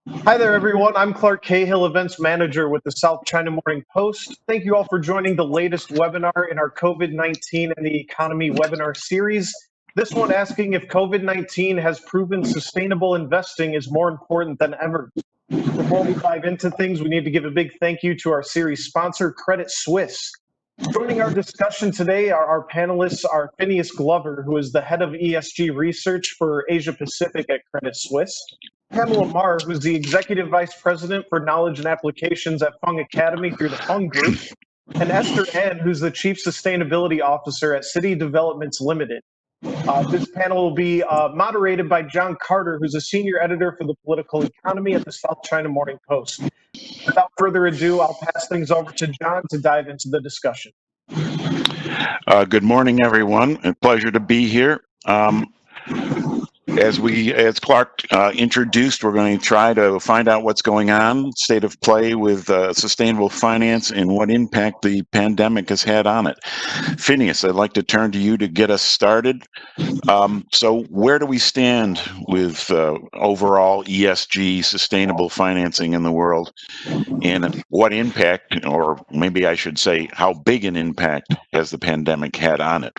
Hi there, everyone. I'm Clark Cahill, Events Manager with the South China Morning Post. Thank you all for joining the latest webinar in our COVID-19 and the Economy webinar series. This one asking if COVID-19 has proven sustainable investing is more important than ever. Before we dive into things, we need to give a big thank you to our series sponsor, Credit Suisse. Joining our discussion today are our panelists are Phineas Glover, who is the head of ESG research for Asia Pacific at Credit Suisse, Pamela Marr, who's the executive vice president for knowledge and applications at Fung Academy through the Fung Group, and Esther Ann, who's the chief sustainability officer at City Developments Limited. This panel will be moderated by John Carter, who's a senior editor for the political economy at the South China Morning Post. Without further ado, I'll pass things over to John to dive into the discussion. Good morning, everyone. A pleasure to be here. As Clark introduced, we're going to try to find out what's going on, state of play with sustainable finance and what impact the pandemic has had on it. Phineas, I'd like to turn to you to get us started. So where do we stand with overall ESG sustainable financing in the world, and what impact, or maybe I should say, how big an impact has the pandemic had on it?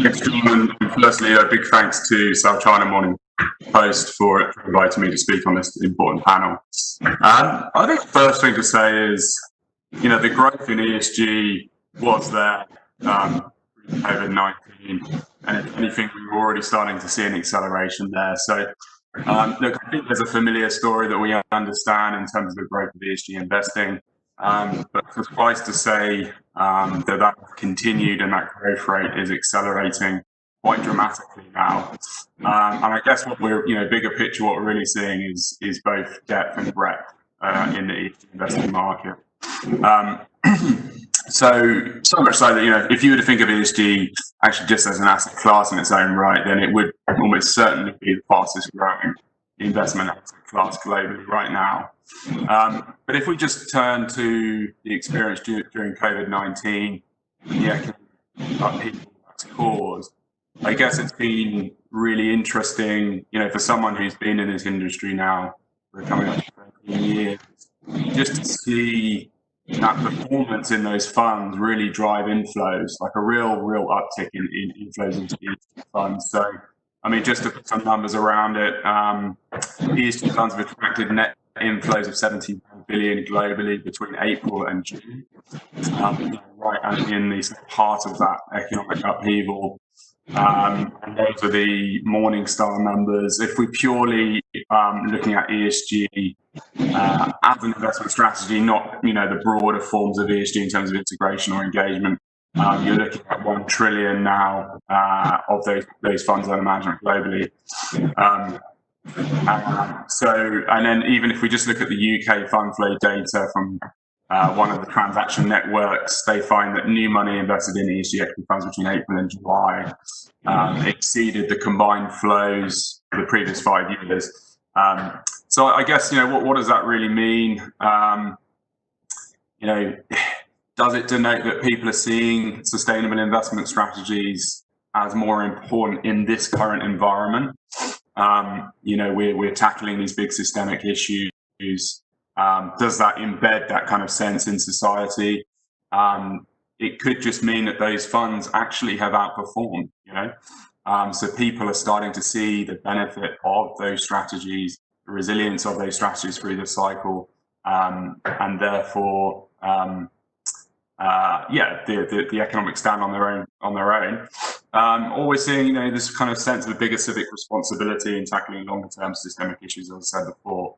Thanks, John. And firstly, a big thanks to South China Morning Post for inviting me to speak on this important panel. I think the first thing to say is, the growth in ESG was there COVID-19, and if anything, we were already starting to see an acceleration there. So, look, I think there's a familiar story that we understand in terms of the growth of ESG investing. But suffice to say that continued and that growth rate is accelerating quite dramatically now. And I guess what we're, bigger picture, what we're really seeing is both depth and breadth in the ESG investing market. So much so that, if you were to think of ESG actually just as an asset class in its own right, then it would almost certainly be the fastest growing investment asset class globally right now. But if we just turn to the experience during COVID-19, the economic upheaval that's caused, I guess it's been really interesting, for someone who's been in this industry now for coming up to 13 years, just to see that performance in those funds really drive inflows, like a real uptick in inflows into ESG funds. So, just to put some numbers around it, ESG funds have attracted net inflows of 17 billion globally between April and June, right in the heart of that economic upheaval. And those are the Morningstar numbers. If we purely looking at ESG as an investment strategy, not the broader forms of ESG in terms of integration or engagement, you're looking at 1 trillion now of those funds under management globally. And then even if we just look at the UK fund flow data from one of the transaction networks, they find that new money invested in ESG equity funds between April and July exceeded the combined flows for the previous 5 years. So I guess, what does that really mean? Does it denote that people are seeing sustainable investment strategies as more important in this current environment? We're tackling these big systemic issues. Does that embed that kind of sense in society? It could just mean that those funds actually have outperformed, so people are starting to see the benefit of those strategies, the resilience of those strategies through the cycle, and therefore, the economics stand on their own. Or we're seeing, this kind of sense of a bigger civic responsibility in tackling longer-term systemic issues, as I said before.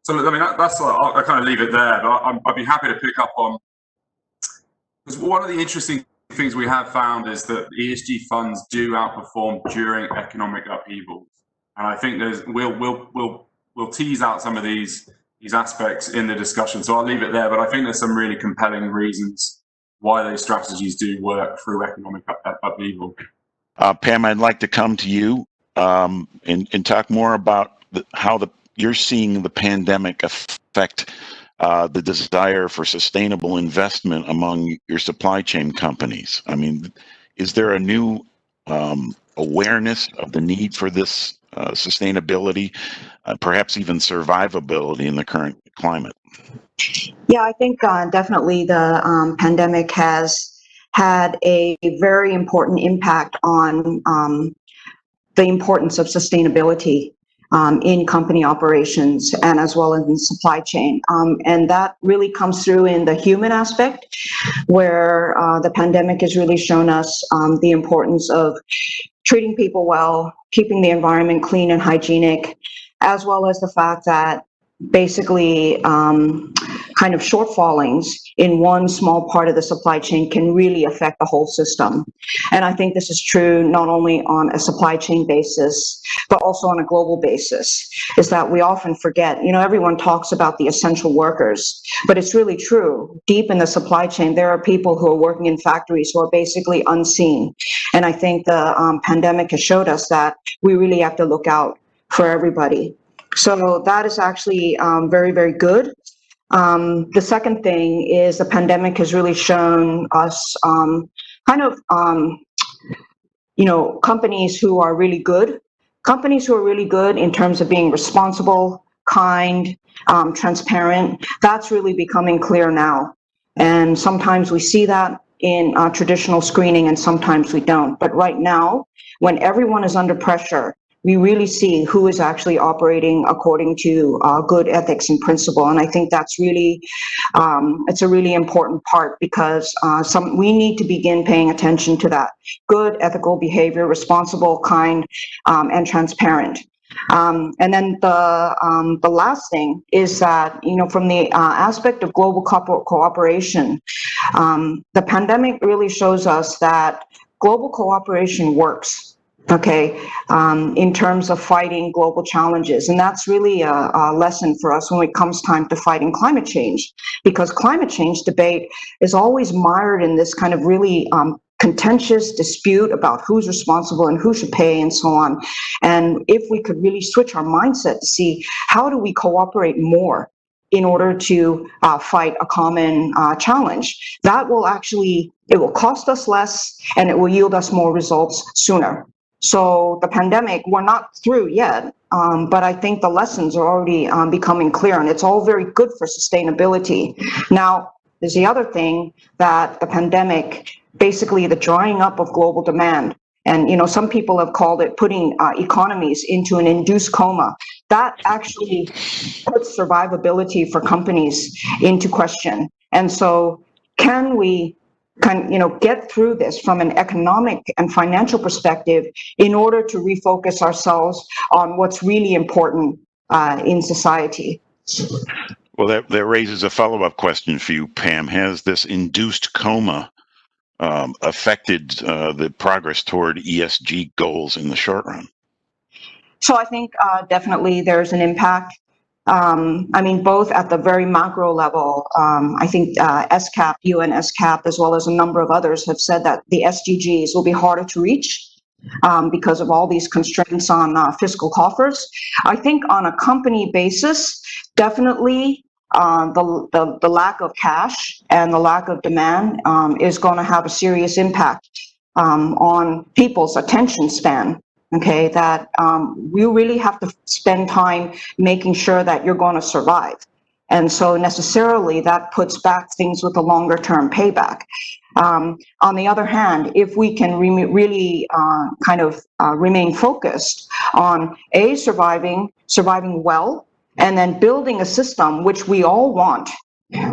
So, that's I kind of leave it there, but I'd be happy to pick up on, because one of the interesting things we have found is that ESG funds do outperform during economic upheavals, and I think we'll tease out some of these aspects in the discussion. So I'll leave it there, but I think there's some really compelling reasons why those strategies do work through economic upheaval. Pam, I'd like to come to you and talk more about how you're seeing the pandemic affect the desire for sustainable investment among your supply chain companies. Is there a new awareness of the need for this sustainability, perhaps even survivability in the current climate? Yeah, I think definitely the pandemic has had a very important impact on the importance of sustainability in company operations and as well as in supply chain. And that really comes through in the human aspect, where the pandemic has really shown us the importance of treating people well, keeping the environment clean and hygienic, as well as the fact that basically kind of shortfallings in one small part of the supply chain can really affect the whole system. And I think this is true not only on a supply chain basis, but also on a global basis, is that we often forget, everyone talks about the essential workers, but it's really true. Deep in the supply chain, there are people who are working in factories who are basically unseen. And I think the pandemic has showed us that we really have to look out for everybody. So that is actually very, very good. The second thing is the pandemic has really shown us companies who are really good in terms of being responsible, kind, transparent. That's really becoming clear now. And sometimes we see that in traditional screening and sometimes we don't. But right now, when everyone is under pressure, we really see who is actually operating according to good ethics and principle. And I think that's really, it's a really important part, because we need to begin paying attention to that. Good ethical behavior, responsible, kind, and transparent. And then the last thing is that, from the aspect of global cooperation, the pandemic really shows us that global cooperation works. Okay, in terms of fighting global challenges. And that's really a lesson for us when it comes time to fighting climate change, because climate change debate is always mired in this kind of really contentious dispute about who's responsible and who should pay and so on. And if we could really switch our mindset to see how do we cooperate more in order to fight a common challenge, that will actually, it will cost us less and it will yield us more results sooner. So the pandemic, we're not through yet, but I think the lessons are already becoming clear, and it's all very good for sustainability. Now, there's the other thing, that the pandemic, basically the drying up of global demand, and some people have called it putting economies into an induced coma. That actually puts survivability for companies into question. And so can we get through this from an economic and financial perspective in order to refocus ourselves on what's really important in society? Well, that raises a follow-up question for you, Pam. Has this induced coma affected the progress toward ESG goals in the short run? So I think definitely there's an impact. Both at the very macro level. I think SCAP, UN SCAP, as well as a number of others have said that the SDGs will be harder to reach because of all these constraints on fiscal coffers. I think on a company basis, definitely the lack of cash and the lack of demand is going to have a serious impact on people's attention span. Okay, that we really have to spend time making sure that you're going to survive. And so necessarily that puts back things with a longer term payback. On the other hand, if we can really remain focused on surviving well, and then building a system which we all want,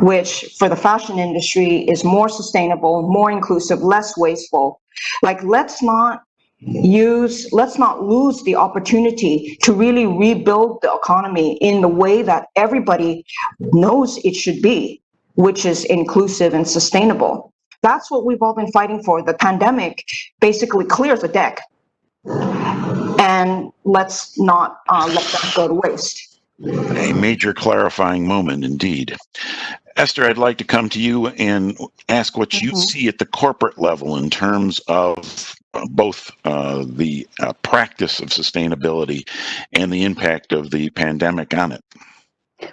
which for the fashion industry is more sustainable, more inclusive, less wasteful. Like, let's not lose the opportunity to really rebuild the economy in the way that everybody knows it should be, which is inclusive and sustainable. That's what we've all been fighting for. The pandemic basically clears the deck, and let's not let that go to waste. A major clarifying moment indeed. Esther, I'd like to come to you and ask what you see at the corporate level in terms of both the practice of sustainability and the impact of the pandemic on it.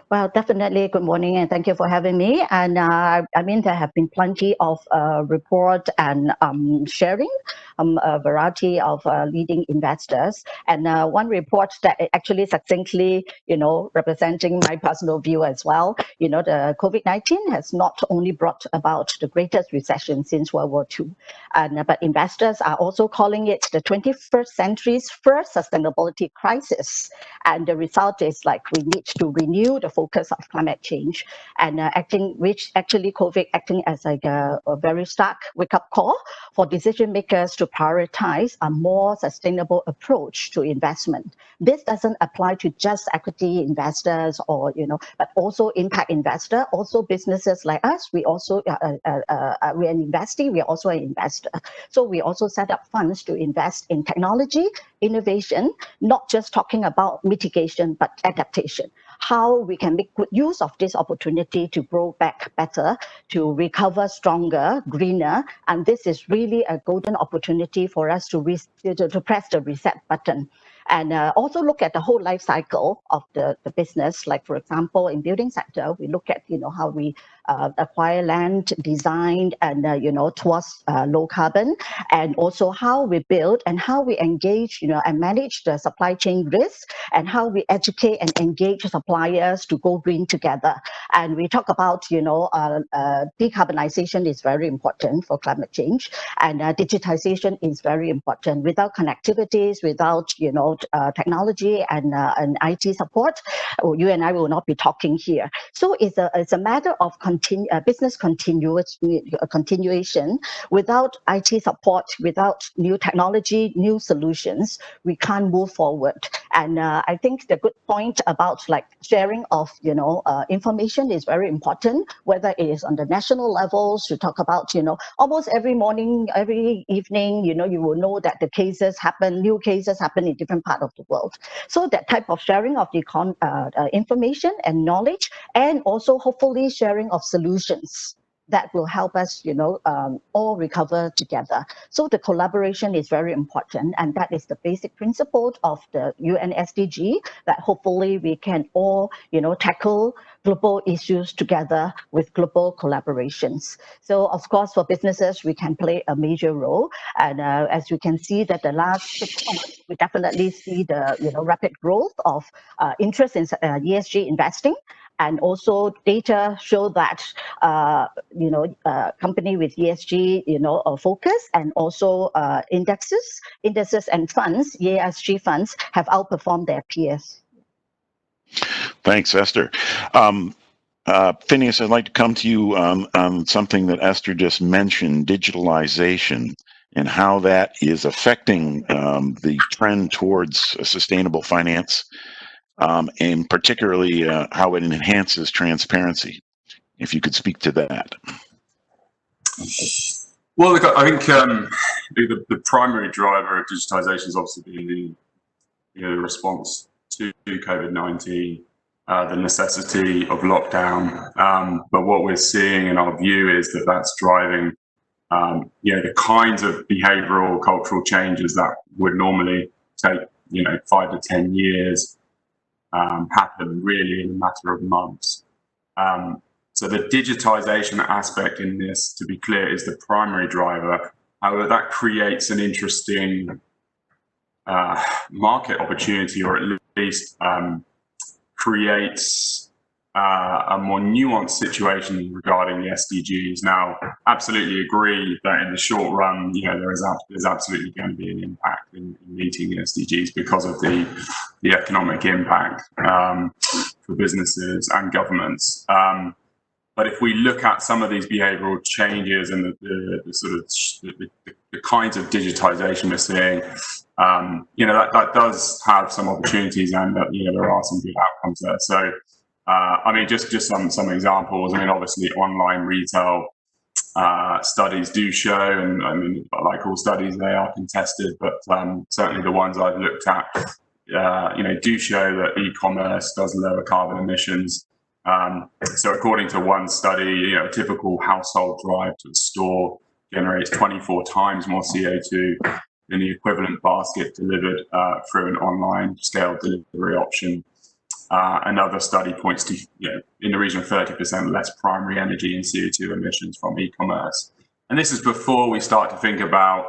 Well, definitely. Good morning, and thank you for having me. And there have been plenty of report and sharing a variety of leading investors. And one report that actually succinctly, representing my personal view as well, the COVID-19 has not only brought about the greatest recession since World War II, but investors are also calling it the 21st century's first sustainability crisis. And the result is we need to renew the focus of climate change and which actually COVID acting as a very stark wake-up call for decision makers to prioritize a more sustainable approach to investment. This doesn't apply to just equity investors but also impact investor, also businesses like us. We also we're an investee, we're also an investor. So we also set up funds to invest in technology, innovation, not just talking about mitigation, but adaptation. How we can make good use of this opportunity to grow back better, to recover stronger, greener. And this is really a golden opportunity for us to press the reset button. And also look at the whole life cycle of the business. Like, for example, in building sector, we look at, how we acquire land, design, and, towards low carbon, and also how we build and how we engage, and manage the supply chain risks, and how we educate and engage suppliers to go green together. And we talk about, decarbonization is very important for climate change, and digitization is very important. Without connectivities, without, technology and IT support, you and I will not be talking here. So it's a matter of business continuation. Without IT support, without new technology, new solutions, we can't move forward. And I think the good point about sharing of information is very important, whether it is on the national levels to talk about almost every morning, every evening, you will know that the new cases happen in different parts of the world. So that type of sharing of the information and knowledge, and also hopefully sharing of solutions that will help us, all recover together. So the collaboration is very important, and that is the basic principle of the UN SDG, that hopefully we can all, tackle global issues together with global collaborations. So of course, for businesses, we can play a major role. And as you can see that the last 6 months, we definitely see the, rapid growth of interest in ESG investing. And also data show that, company with ESG, focus, and also indices and funds, ESG funds, have outperformed their peers. Thanks, Esther. Phineas, I'd like to come to you on something that Esther just mentioned, digitalization, and how that is affecting the trend towards sustainable finance. And particularly how it enhances transparency. If you could speak to that. Well, look, I think the primary driver of digitization has obviously been the response to COVID-19, the necessity of lockdown. But what we're seeing in our view is that that's driving the kinds of behavioral, cultural changes that would normally take 5 to 10 years. Happen really in a matter of months. So the digitization aspect in this, to be clear, is the primary driver. However, that creates an interesting market opportunity, or at least creates a more nuanced situation regarding the SDGs. Now, absolutely agree that in the short run, there's absolutely going to be an impact in meeting the SDGs because of the economic impact for businesses and governments. But if we look at some of these behavioural changes and the kinds of digitization we're seeing, that does have some opportunities, and there are some good outcomes there. So. Just some examples. Obviously, online retail studies do show, and like all studies, they are contested, but certainly the ones I've looked at, do show that e-commerce does lower carbon emissions. So, according to one study, a typical household drive to a store generates 24 times more CO2 than the equivalent basket delivered through an online scale delivery option. Another study points to, in the region of 30% less primary energy and CO2 emissions from e-commerce. And this is before we start to think about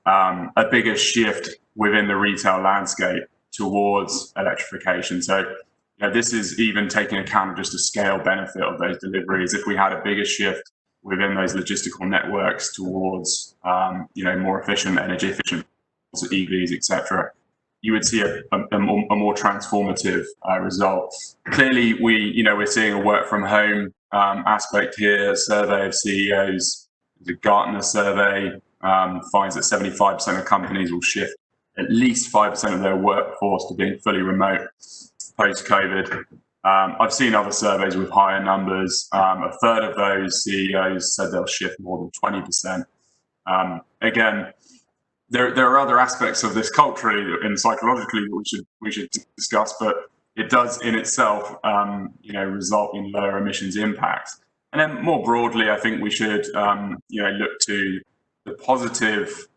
a bigger shift within the retail landscape towards electrification. So this is even taking account of just the scale benefit of those deliveries. If we had a bigger shift within those logistical networks towards more efficient, energy efficient EVs, etc., you would see a more transformative result. Clearly, we're seeing a work from home aspect here. A survey of CEOs, the Gartner survey finds that 75% of companies will shift at least 5% of their workforce to being fully remote post-COVID. I've seen other surveys with higher numbers. A third of those CEOs said they'll shift more than 20%. Again, there are other aspects of this culturally and psychologically that we should discuss, but it does in itself, result in lower emissions impacts. And then more broadly, I think we should, look to the positive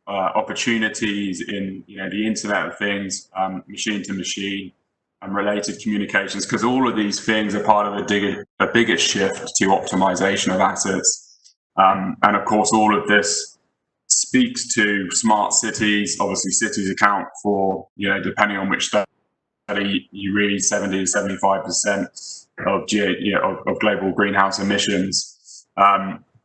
opportunities in, the Internet of Things, machine to machine, and related communications, because all of these things are part of a bigger shift to optimization of assets. And of course, all of this speaks to smart cities. Obviously, cities account for, depending on which study you read, 70 to 75% of global greenhouse emissions.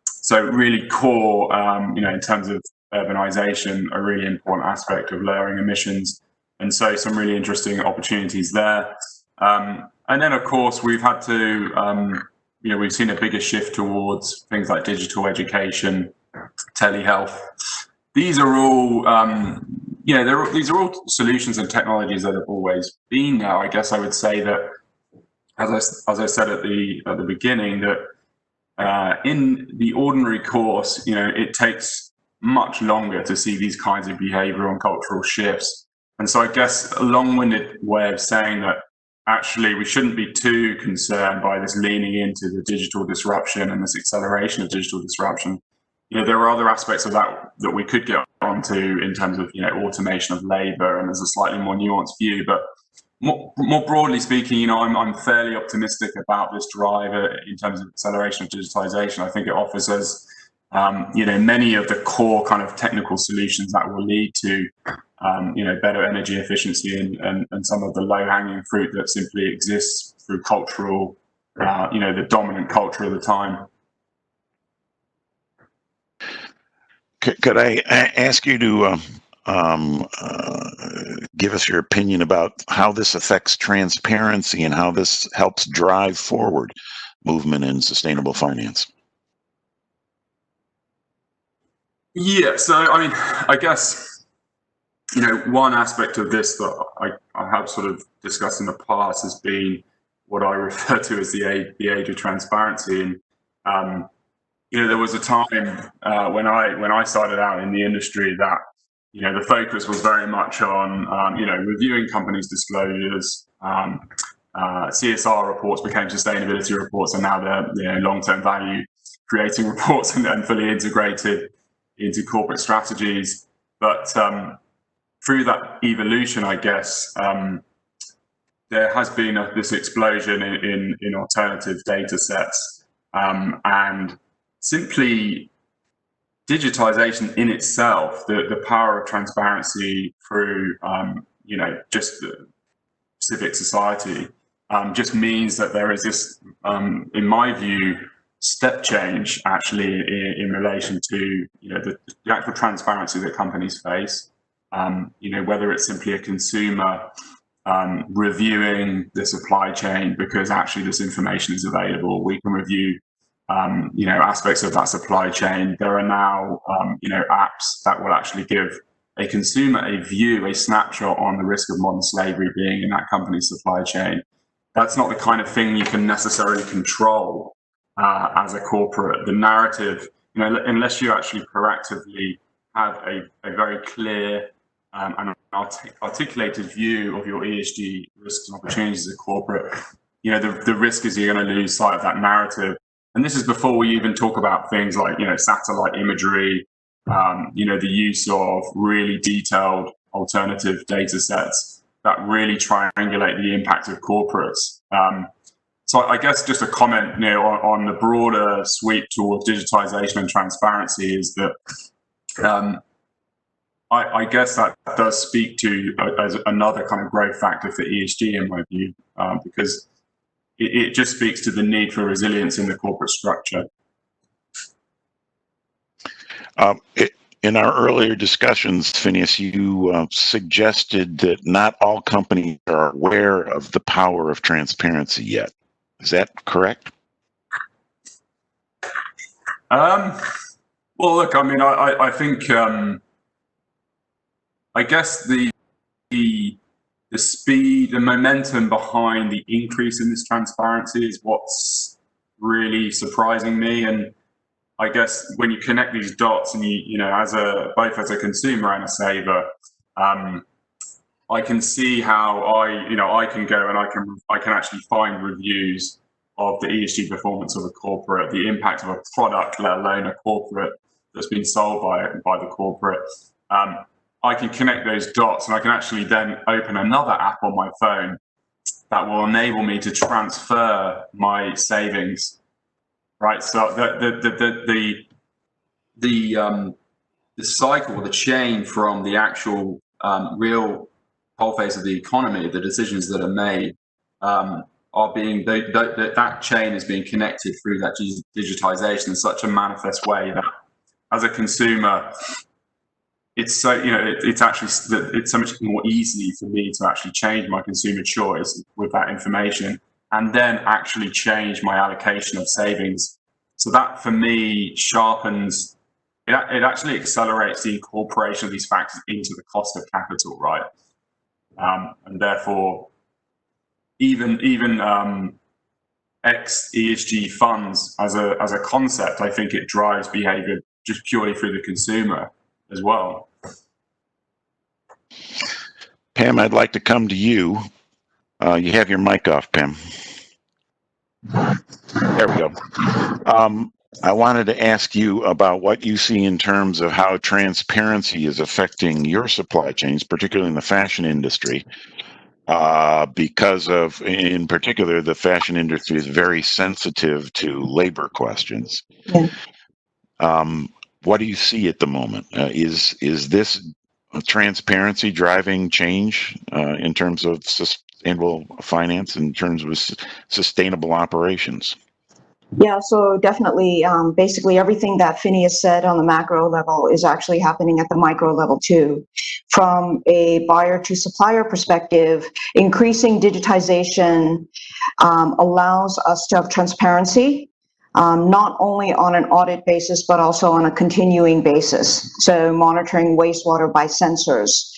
So really core, in terms of urbanization, a really important aspect of lowering emissions. And so some really interesting opportunities there. And then, of course, we've had to, we've seen a bigger shift towards things like digital education, telehealth. These are all, these are all solutions and technologies that have always been there. I guess I would say that, as I said at the beginning, that in the ordinary course, it takes much longer to see these kinds of behavioral and cultural shifts. And so I guess a long-winded way of saying that actually we shouldn't be too concerned by this leaning into the digital disruption and this acceleration of digital disruption. There are other aspects of that we could get onto in terms of, automation of labor, and there's a slightly more nuanced view. But more broadly speaking, I'm fairly optimistic about this drive in terms of acceleration of digitization. I think it offers us, many of the core kind of technical solutions that will lead to, better energy efficiency and some of the low-hanging fruit that simply exists through cultural, the dominant culture of the time. Could I ask you to give us your opinion about how this affects transparency and how this helps drive forward movement in sustainable finance? Yeah, so I guess, one aspect of this that I have sort of discussed in the past has been what I refer to as the age of transparency. And there was a time when I started out in the industry that the focus was very much on reviewing companies' disclosures. CSR reports became sustainability reports, and now they're long-term value creating reports and fully integrated into corporate strategies. But through that evolution, I guess, there has been this explosion in alternative data sets, and simply digitization in itself, the power of transparency through just the civic society, just means that there is this, in my view, step change actually in relation to the actual transparency that companies face. Whether it's simply a consumer reviewing the supply chain because actually this information is available, we can review aspects of that supply chain. There are now apps that will actually give a consumer a view, a snapshot on the risk of modern slavery being in that company's supply chain. That's not the kind of thing you can necessarily control as a corporate. The narrative, unless you actually proactively have a very clear and articulated view of your ESG risks and opportunities as a corporate, the risk is you're going to lose sight of that narrative. And this is before we even talk about things like, satellite imagery, the use of really detailed alternative data sets that really triangulate the impact of corporates. So I guess just a comment, on the broader sweep towards digitization and transparency is that I guess that does speak to as another kind of growth factor for ESG in my view, because it just speaks to the need for resilience in the corporate structure. In our earlier discussions, Phineas, you suggested that not all companies are aware of the power of transparency yet. Is that correct? Well, look, I mean, I think, I guess the speed, the momentum behind the increase in this transparency is what's really surprising me. And I guess when you connect these dots, and you know, both as a consumer and a saver, I can see how I can go and I can actually find reviews of the ESG performance of a corporate, the impact of a product, let alone a corporate that's been sold by the corporate. I can connect those dots, and I can actually then open another app on my phone that will enable me to transfer my savings. Right. So the cycle, the chain from the actual real whole face of the economy, the decisions that are made are being that chain is being connected through that digitization in such a manifest way that as a consumer, it's so, you know, it's so much more easy for me to actually change my consumer choice with that information, and then actually change my allocation of savings. So that for me sharpens, it actually accelerates the incorporation of these factors into the cost of capital, right? And therefore, even ex-ESG funds as a concept, I think it drives behavior just purely through the consumer as well. Pam, I'd like to come to you. You have your mic off, Pam. There we go. I wanted to ask you about what you see in terms of how transparency is affecting your supply chains, particularly in the fashion industry, because of, in particular, the fashion industry is very sensitive to labor questions. Yeah. What do you see at the moment? Is this transparency driving change in terms of sustainable finance, in terms of sustainable operations? Yeah, so definitely, basically everything that Phineas said on the macro level is actually happening at the micro level too. From a buyer to supplier perspective, increasing digitization allows us to have transparency, not only on an audit basis, but also on a continuing basis. So monitoring wastewater by sensors,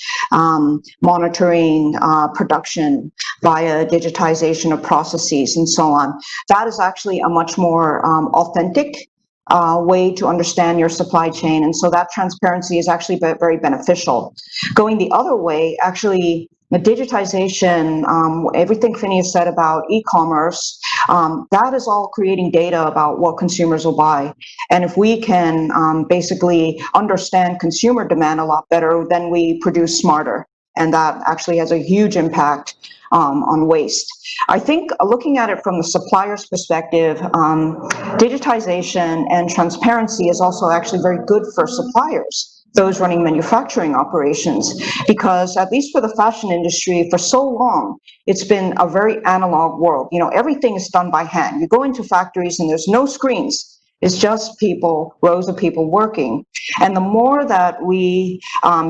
monitoring production via digitization of processes and so on. That is actually a much more authentic way to understand your supply chain. And so that transparency is actually very beneficial. Going the other way, actually, the digitization, everything Phineas said about e-commerce, that is all creating data about what consumers will buy. And if we can basically understand consumer demand a lot better, then we produce smarter. And that actually has a huge impact on waste. I think looking at it from the supplier's perspective, digitization and transparency is also actually very good for suppliers, those running manufacturing operations, because at least for the fashion industry, for so long, it's been a very analog world. You know, everything is done by hand. You go into factories and there's no screens. It's just people, rows of people working. And the more that we,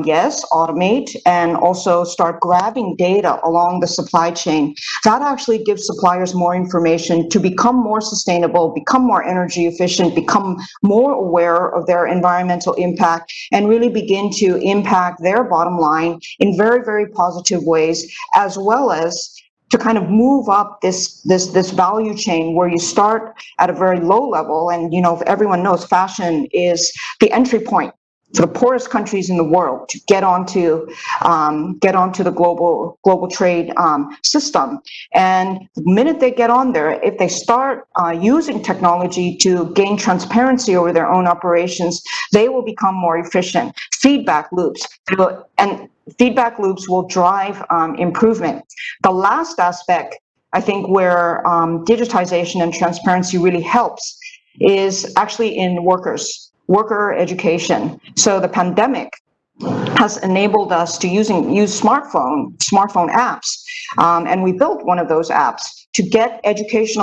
yes, automate and also start grabbing data along the supply chain, that actually gives suppliers more information to become more sustainable, become more energy efficient, become more aware of their environmental impact, and really begin to impact their bottom line in very, very positive ways, as well as to kind of move up this value chain where you start at a very low level. And, you know, everyone knows fashion is the entry point for the poorest countries in the world to get onto the global trade system. And the minute they get on there, if they start using technology to gain transparency over their own operations, they will become more efficient. Feedback loops, and feedback loops will drive improvement. The last aspect, I think, where digitization and transparency really helps is actually in worker education. So the pandemic has enabled us to use smartphone apps, and we built one of those apps to get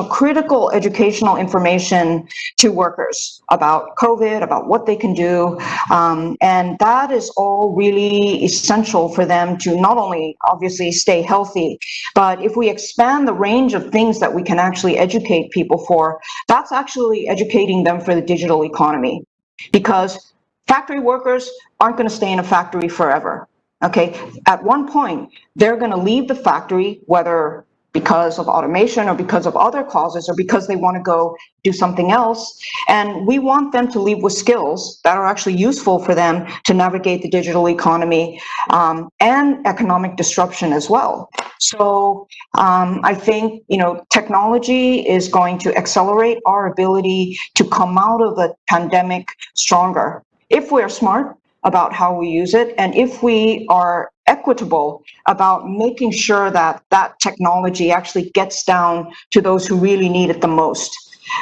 critical educational information to workers about COVID, about what they can do, and that is all really essential for them to not only obviously stay healthy, but if we expand the range of things that we can actually educate people for, that's actually educating them for the digital economy, because factory workers aren't going to stay in a factory forever, okay? At one point, they're going to leave the factory, whether because of automation or because of other causes or because they want to go do something else. And we want them to leave with skills that are actually useful for them to navigate the digital economy and economic disruption as well. So I think, technology is going to accelerate our ability to come out of the pandemic stronger if we're smart about how we use it, and if we are equitable about making sure that that technology actually gets down to those who really need it the most.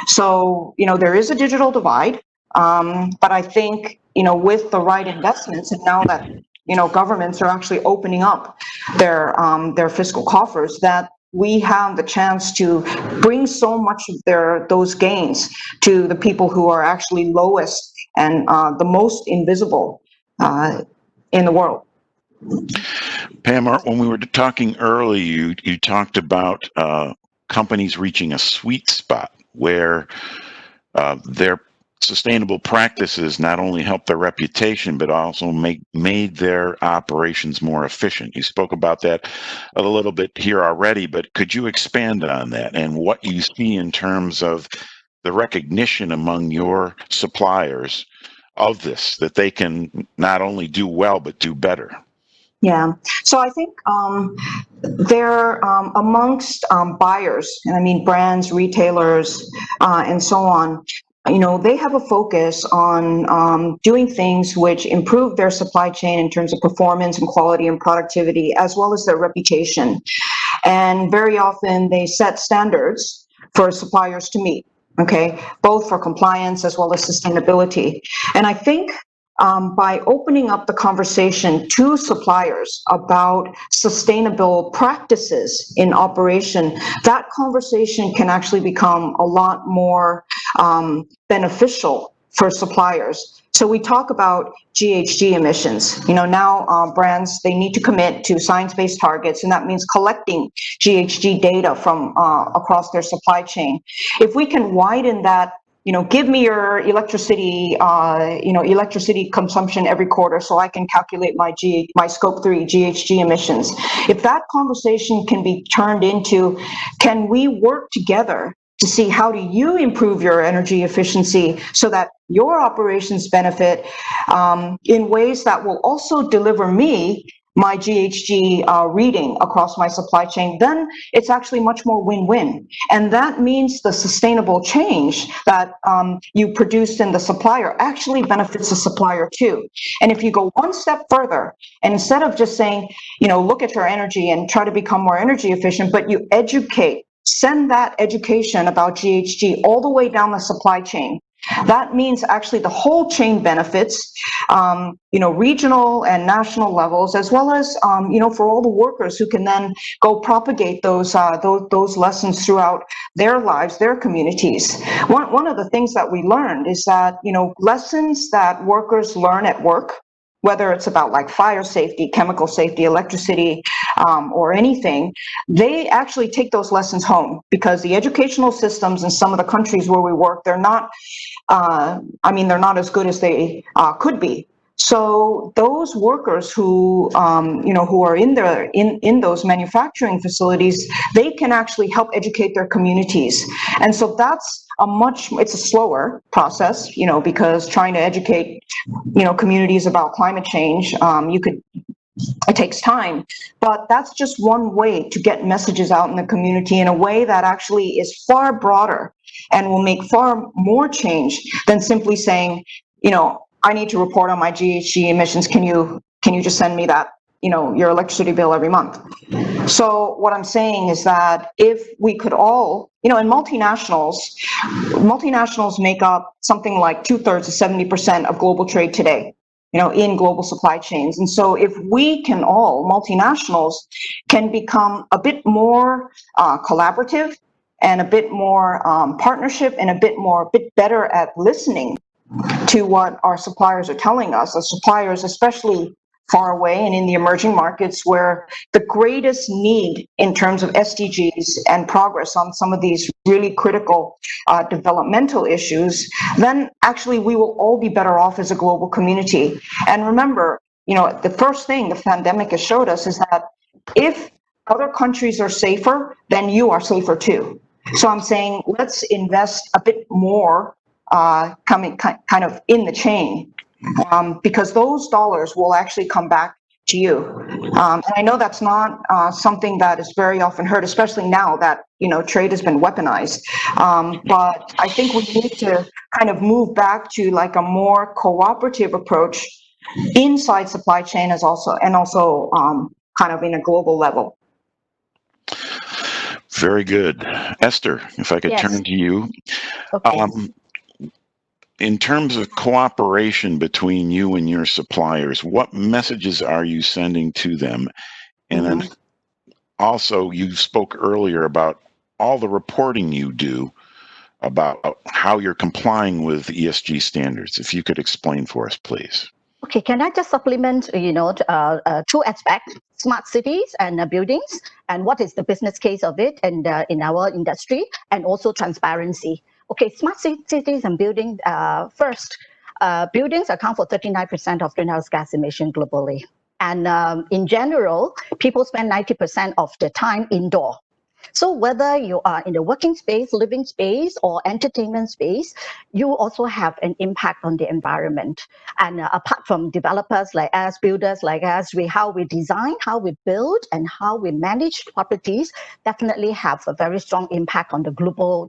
So, there is a digital divide, but I think, with the right investments, and now that, governments are actually opening up their fiscal coffers, that we have the chance to bring so much of those gains to the people who are actually lowest and the most invisible in the world. Pam, when we were talking earlier, you talked about companies reaching a sweet spot where their sustainable practices not only help their reputation, but also made their operations more efficient. You spoke about that a little bit here already, but could you expand on that and what you see in terms of the recognition among your suppliers of this, that they can not only do well, but do better? Yeah, so I think they're amongst buyers, and I mean brands, retailers, and so on. They have a focus on doing things which improve their supply chain in terms of performance and quality and productivity, as well as their reputation. And very often they set standards for suppliers to meet, okay, both for compliance as well as sustainability. And I think by opening up the conversation to suppliers about sustainable practices in operation, that conversation can actually become a lot more beneficial for suppliers. So we talk about GHG emissions. Now brands, they need to commit to science-based targets, and that means collecting GHG data from across their supply chain. If we can widen that, give me your electricity consumption every quarter so I can calculate my scope 3 GHG emissions. If that conversation can be turned into, can we work together to see how do you improve your energy efficiency so that your operations benefit in ways that will also deliver me my GHG reading across my supply chain, then it's actually much more win-win. And that means the sustainable change that you produced in the supplier actually benefits the supplier too. And if you go one step further, and instead of just saying, look at your energy and try to become more energy efficient, but you educate, send that education about GHG all the way down the supply chain, that means actually the whole chain benefits, regional and national levels, as well as, for all the workers who can then go propagate those lessons throughout their lives, their communities. One of the things that we learned is that, lessons that workers learn at work, whether it's about like fire safety, chemical safety, electricity, or anything, they actually take those lessons home, because the educational systems in some of the countries where we work, they're not, they're not as good as they could be. So those workers who, who are in those manufacturing facilities, they can actually help educate their communities. And so that's it's a slower process, because trying to educate, communities about climate change, it takes time, but that's just one way to get messages out in the community in a way that actually is far broader and will make far more change than simply saying, I need to report on my GHG emissions. Can you just send me that, your electricity bill every month? So what I'm saying is that if we could all, and multinationals make up something like 2/3 to 70% of global trade today. in global supply chains. And so if we can all, multinationals, can become a bit more collaborative and a bit more partnership and a bit better at listening to what our suppliers are telling us, our suppliers, especially far away and in the emerging markets where the greatest need in terms of SDGs and progress on some of these really critical developmental issues, then actually we will all be better off as a global community. And remember, the first thing the pandemic has showed us is that if other countries are safer, then you are safer too. So I'm saying let's invest a bit more coming kind of in the chain, because those dollars will actually come back to you. And I know that's not something that is very often heard, especially now that trade has been weaponized. But I think we need to kind of move back to like a more cooperative approach inside supply chain and also kind of in a global level. Very good. Esther, if I could Yes. turn to you. Okay. In terms of cooperation between you and your suppliers, what messages are you sending to them? And then also, you spoke earlier about all the reporting you do about how you're complying with ESG standards. If you could explain for us, please. Okay, can I just supplement, two aspects, smart cities and buildings, and what is the business case of it and in our industry, and also transparency. Okay, smart cities and buildings, first, buildings account for 39% of greenhouse gas emission globally. And in general, people spend 90% of the time indoor. So whether you are in the working space, living space, or entertainment space, you also have an impact on the environment. And apart from developers like us, builders like us, how we design, how we build, and how we manage properties definitely have a very strong impact on the global,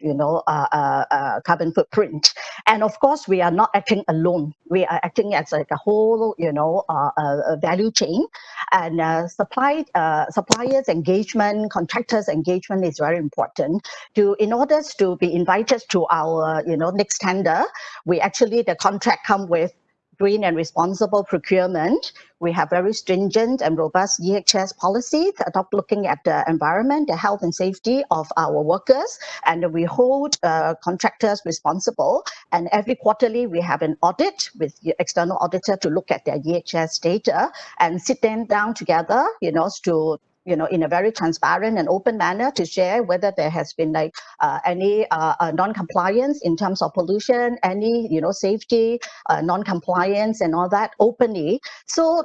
carbon footprint. And of course, we are not acting alone. We are acting as like a whole, value chain. And suppliers engagement, contractors engagement is very important. In order to be invited to our, next tender, the contract come with green and responsible procurement. We have very stringent and robust EHS policy looking at the environment, the health and safety of our workers, and we hold contractors responsible. And every quarterly, we have an audit with the external auditor to look at their EHS data and sit them down together, to in a very transparent and open manner to share whether there has been any non-compliance in terms of pollution, any safety non-compliance and all that openly. So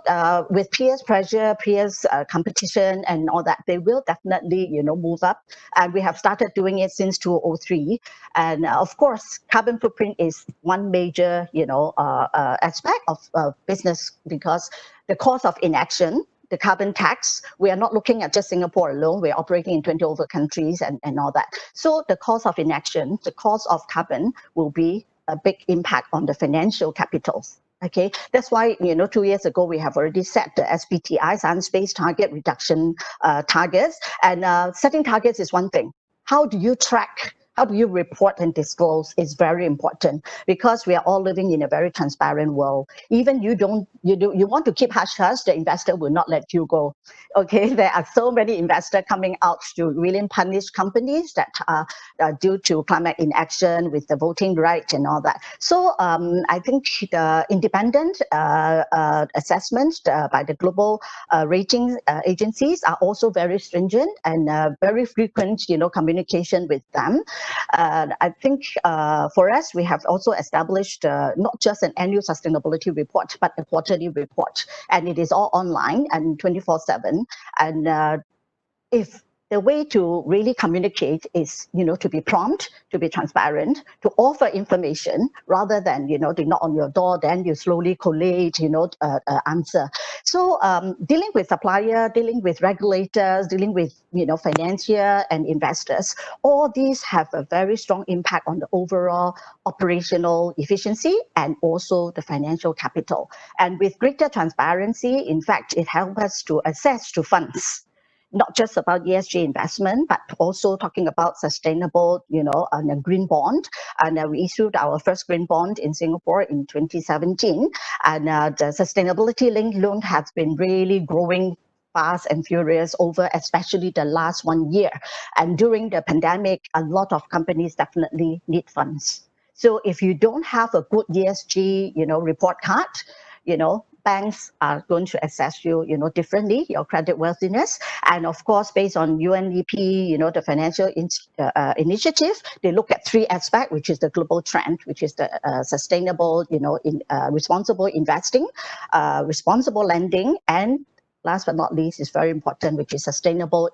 with peers pressure, peers competition and all that, they will definitely move up. And we have started doing it since 2003. And of course, carbon footprint is one major aspect of business, because the cost of inaction, the carbon tax, we are not looking at just Singapore alone. We're operating in 20 over countries and all that. So the cost of inaction, the cost of carbon will be a big impact on the financial capitals. Okay, that's why 2 years ago we have already set the SBTI, science-based target reduction targets. And setting targets is one thing. How do you track? How do you report and disclose is very important, because we are all living in a very transparent world. Even you want to keep hush-hush, the investor will not let you go. Okay, there are so many investors coming out to really punish companies that are due to climate inaction with the voting right and all that. So I think the independent assessments by the global rating agencies are also very stringent and very frequent, communication with them. I think for us, we have also established not just an annual sustainability report, but a quarterly report. And it is all online and 24/7. And if the way to really communicate is, to be prompt, to be transparent, to offer information rather than, they knock on your door, then you slowly collate, answer. So dealing with supplier, dealing with regulators, dealing with, financier and investors, all these have a very strong impact on the overall operational efficiency and also the financial capital. And with greater transparency, in fact, it helps us to access to funds. not just about ESG investment, but also talking about sustainable, and a green bond. And we issued our first green bond in Singapore in 2017. And the sustainability-linked loan has been really growing fast and furious over especially the last 1 year. And during the pandemic, a lot of companies definitely need funds. So if you don't have a good ESG, report card, banks are going to assess you, differently, your credit worthiness. And of course, based on UNDP, the financial initiative, they look at 3 aspects, which is the global trend, which is the sustainable, responsible investing, responsible lending, and last but not least is very important, which is sustainable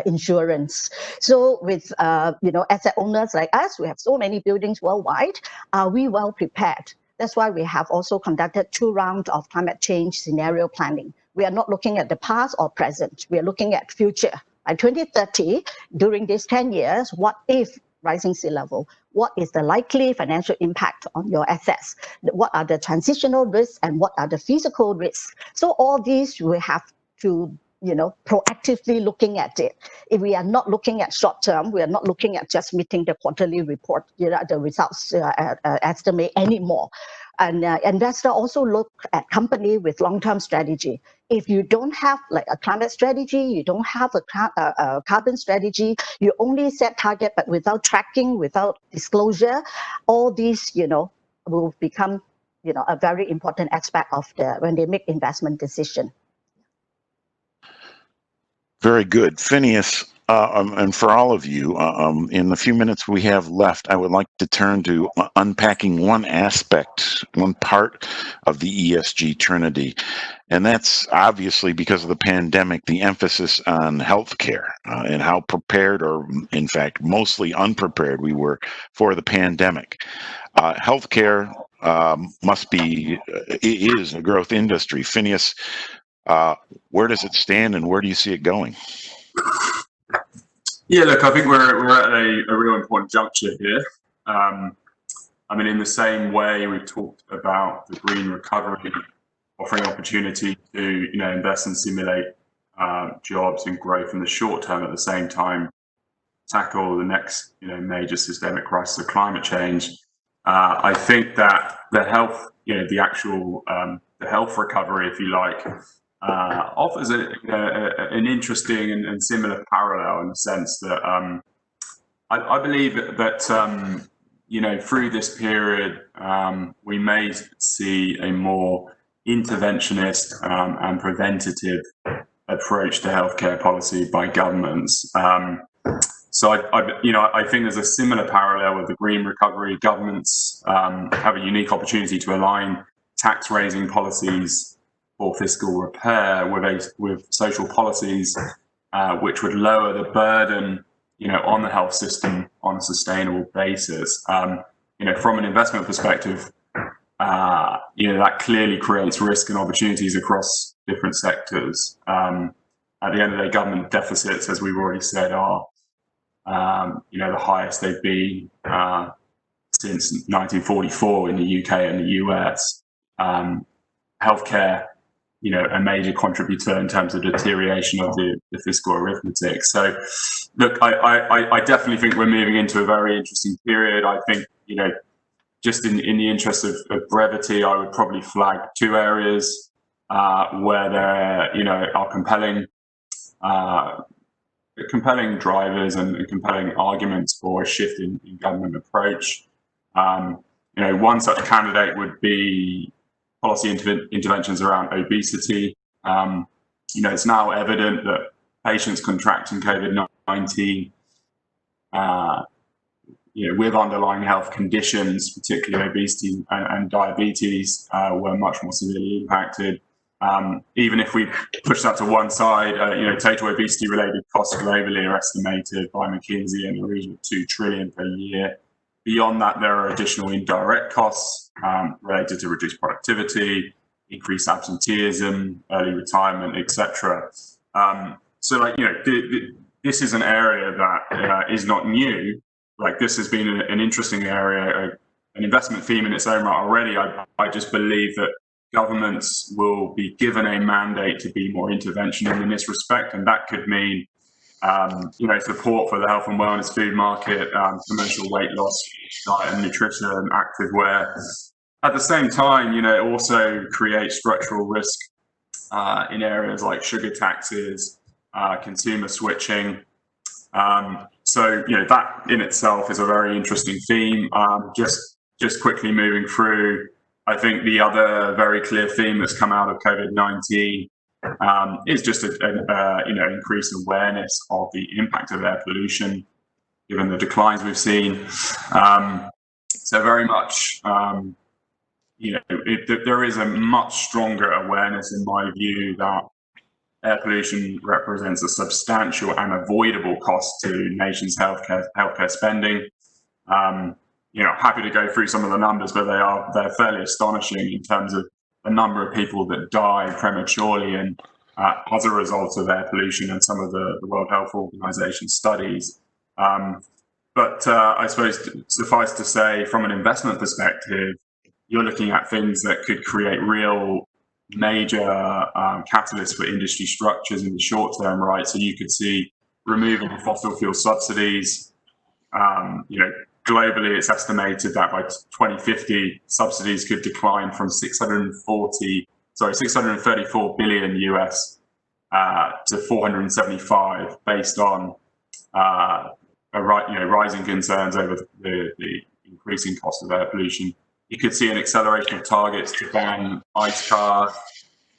insurance. So with asset owners like us, we have so many buildings worldwide. Are we well prepared? That's why we have also conducted 2 rounds of climate change scenario planning. We are not looking at the past or present. We are looking at future. By 2030, during these 10 years, what if rising sea level? What is the likely financial impact on your assets? What are the transitional risks and what are the physical risks? So all these we have to proactively looking at it. If we are not looking at short term, we are not looking at just meeting the quarterly report, the results estimate anymore. And investor also look at company with long-term strategy. If you don't have like a climate strategy, you don't have a carbon strategy, you only set target but without tracking, without disclosure, all these will become a very important aspect of when they make investment decision. Very good. Phineas, and for all of you, in the few minutes we have left, I would like to turn to unpacking one aspect, one part of the ESG trinity. And that's obviously because of the pandemic, the emphasis on healthcare and how prepared, or in fact, mostly unprepared we were for the pandemic. Healthcare is a growth industry. Phineas, where does it stand and where do you see it going? Yeah, look, I think we're at a real important juncture here. In the same way we've talked about the green recovery offering opportunity to invest and stimulate jobs and growth in the short term, at the same time tackle the next major systemic crisis of climate change. I think that the health, the health recovery, if you like, offers an interesting and similar parallel in the sense that I believe that through this period we may see a more interventionist and preventative approach to healthcare policy by governments. So I think there's a similar parallel with the green recovery. Governments have a unique opportunity to align tax raising policies for fiscal repair with social policies which would lower the burden on the health system on a sustainable basis. From an investment perspective, that clearly creates risk and opportunities across different sectors. At the end of the day, government deficits, as we've already said, are the highest they've been since 1944 in the UK and the US. Healthcare, a major contributor in terms of deterioration of the fiscal arithmetic. So, look, I definitely think we're moving into a very interesting period. I think, just in the interest of brevity, I would probably flag 2 areas where there, are compelling drivers and compelling arguments for a shift in government approach. One such candidate would be policy interventions around obesity. It's now evident that patients contracting COVID-19 with underlying health conditions, particularly obesity and diabetes, were much more severely impacted. Even if we push that to one side, total obesity-related costs globally are estimated by McKinsey in the region of $2 trillion per year. Beyond that, there are additional indirect costs related to reduced productivity, increased absenteeism, early retirement, etc. This is an area that is not new. This has been an interesting area, an investment theme in its own right already. I just believe that governments will be given a mandate to be more interventional in this respect, and that could mean support for the health and wellness food market, commercial weight loss, diet and nutrition, activewear. At the same time, it also creates structural risk in areas like sugar taxes, consumer switching. So that in itself is a very interesting theme. Just quickly moving through, I think the other very clear theme that's come out of COVID-19 is just an increased awareness of the impact of air pollution, given the declines we've seen. So very much, there is a much stronger awareness, in my view, that air pollution represents a substantial and avoidable cost to nations' healthcare spending. Happy to go through some of the numbers, but they're fairly astonishing in terms of the number of people that die prematurely and as a result of air pollution and some of the World Health Organization studies. But I suppose suffice to say, from an investment perspective, you're looking at things that could create real major catalysts for industry structures in the short term, right? So you could see removing fossil fuel subsidies. Globally, it's estimated that by 2050, subsidies could decline from 634 billion US to 475, based on rising concerns over the increasing cost of air pollution. You could see an acceleration of targets to ban ICE cars,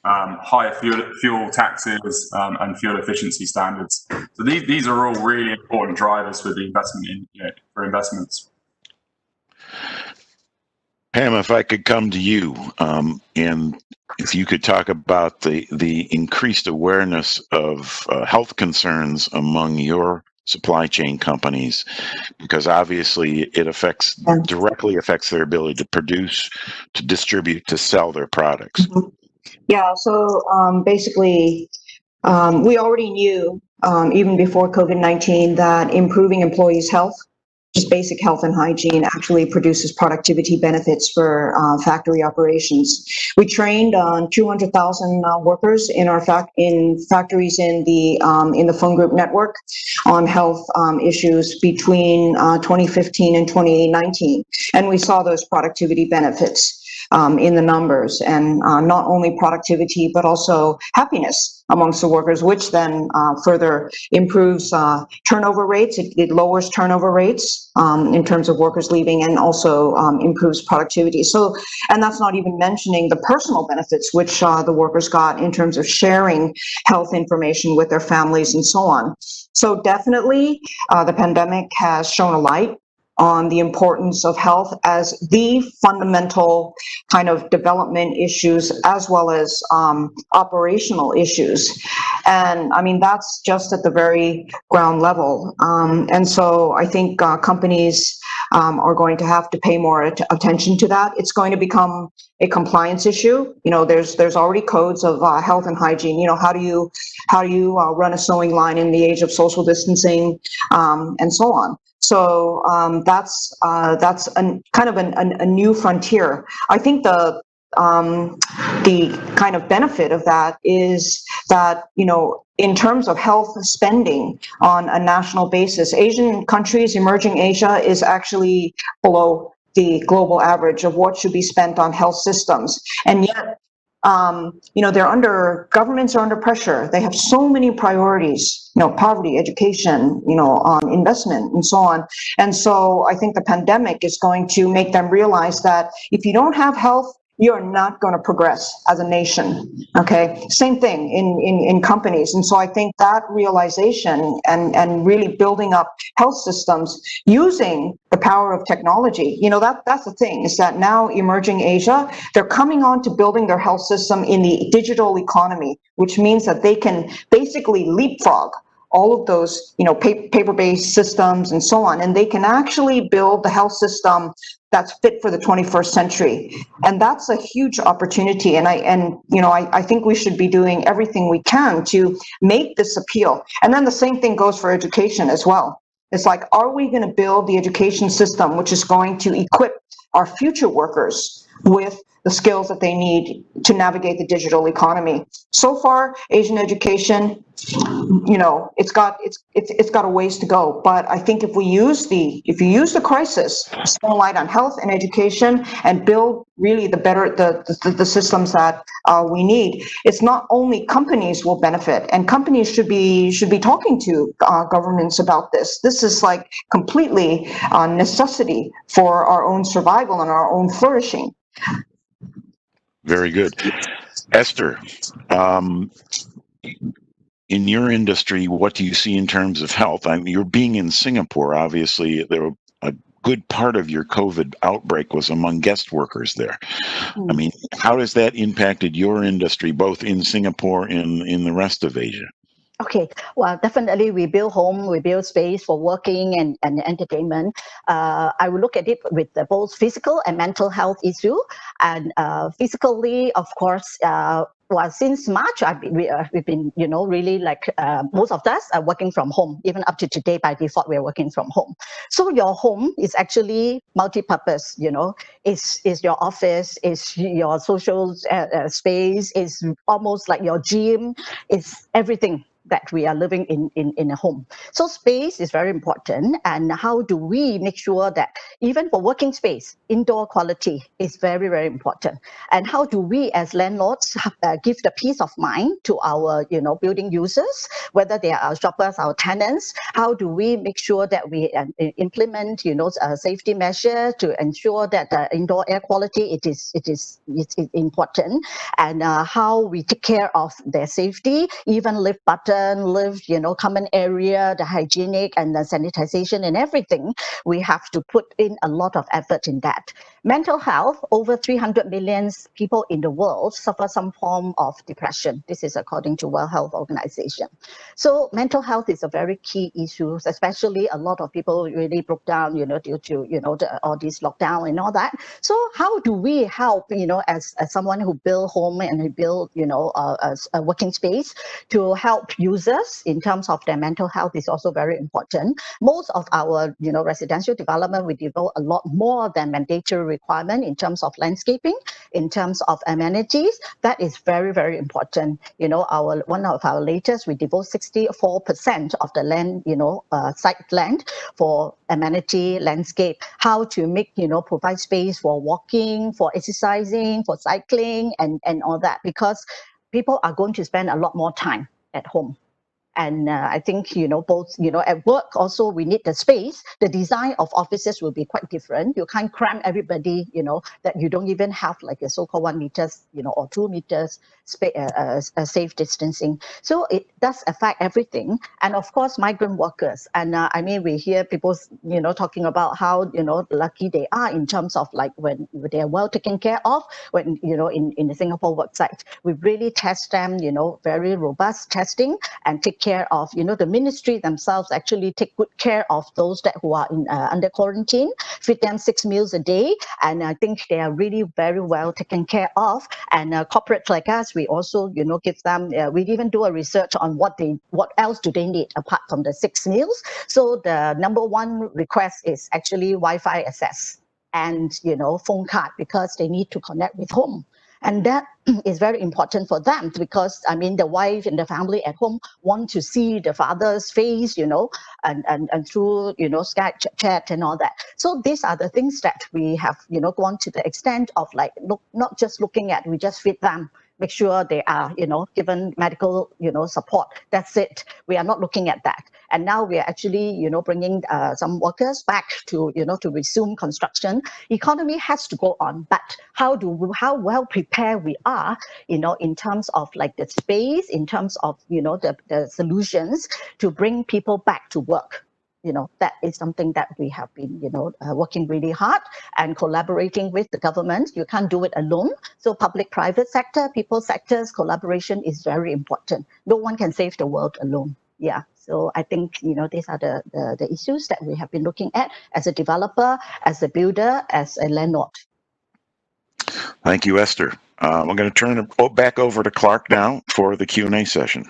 higher fuel taxes, and fuel efficiency standards. So these are all really important drivers for the for investments. Pam, if I could come to you, and if you could talk about the increased awareness of health concerns among your supply chain companies, because obviously it directly affects their ability to produce, to distribute, to sell their products. Mm-hmm. Yeah, so basically, we already knew, even before COVID-19, that improving employees' health, just basic health and hygiene, actually produces productivity benefits for factory operations. We trained on 200,000 workers in our factories in the Fung Group network on health issues between 2015 and 2019, and we saw those productivity benefits in the numbers, and not only productivity but also happiness amongst the workers, which then further improves turnover rates. It lowers turnover rates in terms of workers leaving, and also improves productivity. So, and that's not even mentioning the personal benefits which the workers got in terms of sharing health information with their families and so on. So definitely the pandemic has shown a light on the importance of health as the fundamental kind of development issues, as well as operational issues. And I mean, that's just at the very ground level. And so I think companies are going to have to pay more attention to that. It's going to become a compliance issue. There's already codes of health and hygiene. How do you run a sewing line in the age of social distancing, and so on. So that's kind of a new frontier. I think the kind of benefit of that is that, in terms of health spending on a national basis, Asian countries, emerging Asia, is actually below the global average of what should be spent on health systems. And yet, governments are under pressure. They have so many priorities, poverty, education, investment, and so on. And so I think the pandemic is going to make them realize that if you don't have health, you're not going to progress as a nation. Okay, same thing in companies. And so I think that realization and really building up health systems using the power of technology, that's the thing, is that now emerging Asia, they're coming on to building their health system in the digital economy, which means that they can basically leapfrog all of those, paper-based systems and so on, and they can actually build the health system that's fit for the 21st century. And that's a huge opportunity. And I think we should be doing everything we can to make this appeal. And then the same thing goes for education as well. It's like, are we going to build the education system which is going to equip our future workers with the skills that they need to navigate the digital economy. So far, Asian education, it's got a ways to go. But I think if you use the crisis to shine light on health and education and build really the systems that we need, it's not only companies will benefit, and companies should be talking to governments about this. This is like completely necessity for our own survival and our own flourishing. Very good. Esther, in your industry, what do you see in terms of health? I mean, you're being in Singapore, obviously, a good part of your COVID outbreak was among guest workers there. I mean, how has that impacted your industry, both in Singapore and in the rest of Asia? Okay, well, definitely we build home, we build space for working and entertainment. I will look at it with both physical and mental health issue. And physically, of course, well, since March, we've been, really like most of us are working from home. Even up to today, by default, we're working from home. So your home is actually multi-purpose. Is your office, is your social space, is almost like your gym, is everything that we are living in a home. So space is very important, and how do we make sure that even for working space, indoor quality is very, very important. And how do we as landlords give the peace of mind to our building users, whether they are our shoppers, our tenants? How do we make sure that we implement a safety measure to ensure that indoor air quality it's important, and how we take care of their safety, even lift button, lift, common area, the hygienic and the sanitization and everything. We have to put in a lot of effort in that. Mental health, over 300 million people in the world suffer some form of depression. This is according to World Health Organization. So mental health is a very key issue, especially a lot of people really broke down, due to, all this lockdown and all that. So how do we help, as someone who build home and who build, a working space, to help users in terms of their mental health is also very important. Most of our, residential development, we devote a lot more than mandatory requirement in terms of landscaping, in terms of amenities. That is very, very important. One of our latest, we devote 64% of the land, site land for amenity, landscape, how to make, provide space for walking, for exercising, for cycling, and all that, because people are going to spend a lot more time at home. And I think, both, at work also we need the space. The design of offices will be quite different. You can't cram everybody, that you don't even have like a so-called 1 meters, or 2 meters safe distancing. So it does affect everything. And of course, migrant workers. And we hear people, talking about how, lucky they are in terms of like when they are well taken care of, when, in the Singapore work site. We really test them, very robust testing, and take care of, the ministry themselves actually take good care of those who are under quarantine, feed them 6 meals a day. And I think they are really very well taken care of. And corporates like us, we also, give them, we even do a research on what else do they need apart from the 6 meals. So the number one request is actually Wi-Fi access and, phone card, because they need to connect with home. And that is very important for them, because the wife and the family at home want to see the father's face, and through, Skype chat and all that. So these are the things that we have, gone to the extent of like, not just looking at, we just feed them, make sure they are, given medical, support. That's it. We are not looking at that. And now we are actually, bringing some workers back to, to resume construction. Economy has to go on, but how well prepared we are, in terms of like the space, in terms of, the solutions to bring people back to work. That is something that we have been, working really hard and collaborating with the government. You can't do it alone. So public-private sector, people sectors, collaboration is very important. No one can save the world alone. Yeah. So I think, these are the issues that we have been looking at as a developer, as a builder, as a landlord. Thank you, Esther. I'm going to turn it back over to Clark now for the Q&A session.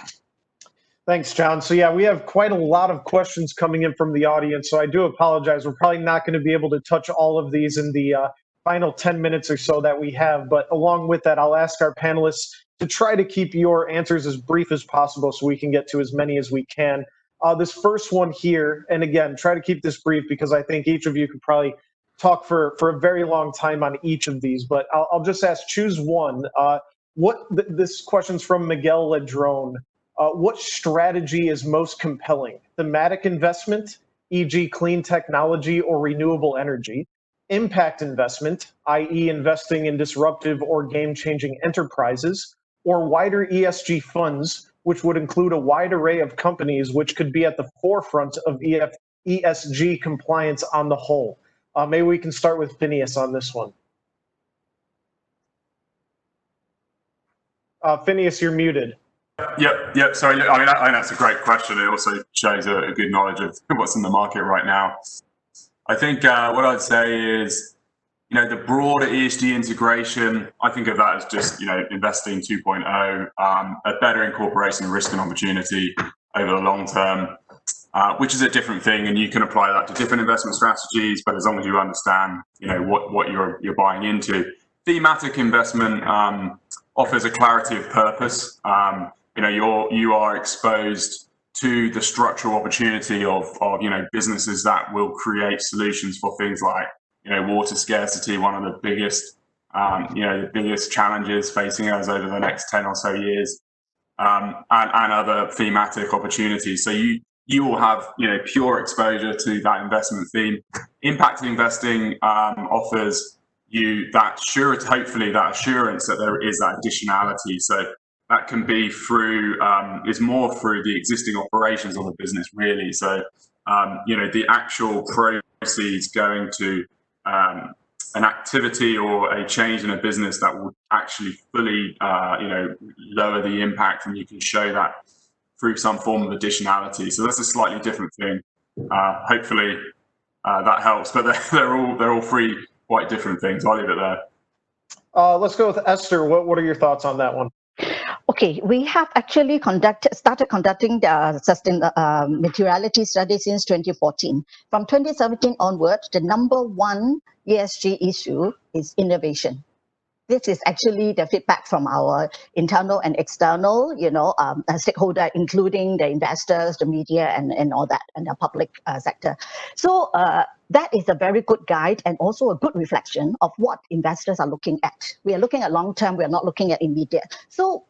Thanks, John. So yeah, we have quite a lot of questions coming in from the audience. So I do apologize. We're probably not going to be able to touch all of these in the final 10 minutes or so that we have. But along with that, I'll ask our panelists to try to keep your answers as brief as possible so we can get to as many as we can. This first one here, and again, try to keep this brief because I think each of you could probably talk for a very long time on each of these, but I'll just ask, choose one. This question's from Miguel Ladrone. What strategy is most compelling? Thematic investment, e.g. clean technology or renewable energy, impact investment, i.e. investing in disruptive or game-changing enterprises, or wider ESG funds, which would include a wide array of companies which could be at the forefront of ESG compliance on the whole. Maybe we can start with Phineas on this one. Phineas, you're muted. Yep. Sorry. I mean, I think that's a great question. It also shows a good knowledge of what's in the market right now. I think what I'd say is, the broader ESG integration, I think of that as just, investing 2.0, a better incorporation of risk and opportunity over the long term, which is a different thing, and you can apply that to different investment strategies. But as long as you understand, what you're buying into, thematic investment offers a clarity of purpose. You are exposed to the structural opportunity of businesses that will create solutions for things like water scarcity, one of the biggest challenges facing us over the next 10 or so years, and other thematic opportunities. So you will have pure exposure to that investment theme. Impact investing offers you that hopefully that assurance that there is that additionality. So that can be through is more through the existing operations of the business, really. So the actual proceeds going to an activity or a change in a business that will actually fully lower the impact, and you can show that through some form of additionality. So that's a slightly different thing. Hopefully that helps, but they're all three quite different things. I'll leave it there. Let's go with Esther. What are your thoughts on that one? Okay, we have actually started conducting the materiality study since 2014. From 2017 onwards, the number one ESG issue is innovation. This is actually the feedback from our internal and external, stakeholder, including the investors, the media, and all that, and the public sector. So that is a very good guide and also a good reflection of what investors are looking at. We are looking at long term. We are not looking at immediate. So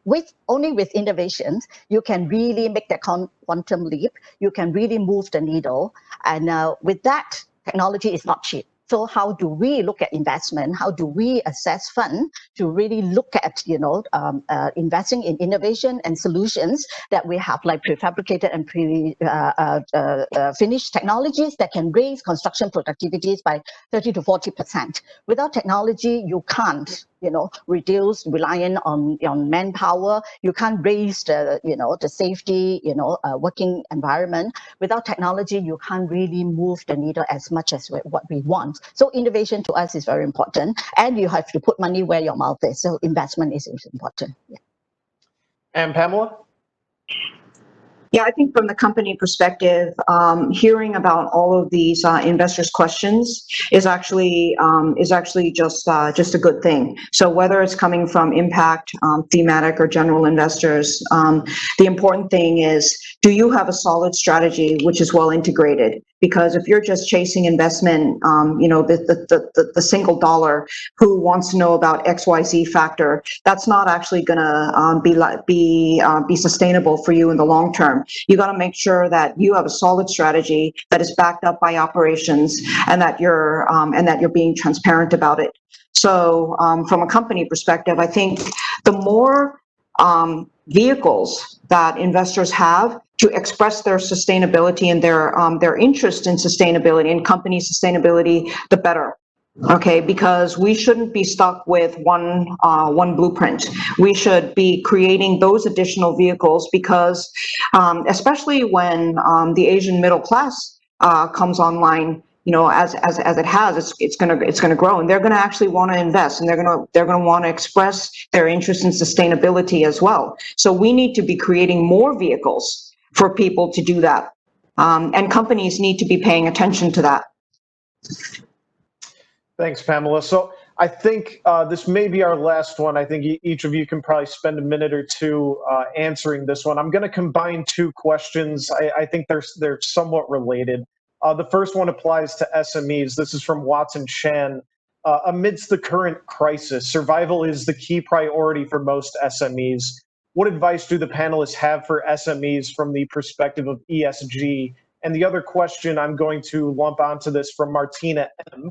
only with innovations, you can really make the quantum leap. You can really move the needle. And with that, technology is not cheap. So how do we look at investment? How do we assess fund to really look at, investing in innovation and solutions that we have, like prefabricated and finished technologies that can raise construction productivities by 30 to 40%. Without technology, you can't, reduce reliance on manpower. You can't raise the safety, working environment. Without technology, you can't really move the needle as much as what we want. So innovation to us is very important, and you have to put money where your mouth is. So investment is important. Yeah. And Pamela? Yeah, I think from the company perspective, hearing about all of these investors' questions is actually just a good thing. So whether it's coming from impact, thematic, or general investors, the important thing is, do you have a solid strategy which is well integrated? Because if you're just chasing investment, the single dollar who wants to know about XYZ factor, that's not actually going to be sustainable for you in the long term. You got to make sure that you have a solid strategy that is backed up by operations, and that you're being transparent about it. So from a company perspective, I think the more vehicles that investors have to express their sustainability and their interest in sustainability and company sustainability, the better. Okay, because we shouldn't be stuck with one blueprint. We should be creating those additional vehicles, because especially when the Asian middle class comes online, as it has, it's gonna grow, and they're gonna actually want to invest, and they're gonna want to express their interest in sustainability as well. So we need to be creating more vehicles for people to do that, and companies need to be paying attention to that. Thanks, Pamela. So I think this may be our last one. I think each of you can probably spend a minute or two answering this one. I'm going to combine two questions. I think they're somewhat related. The first one applies to SMEs. This is from Watson Chan. Amidst the current crisis, survival is the key priority for most SMEs. What advice do the panelists have for SMEs from the perspective of ESG? And the other question I'm going to lump onto this from Martina M.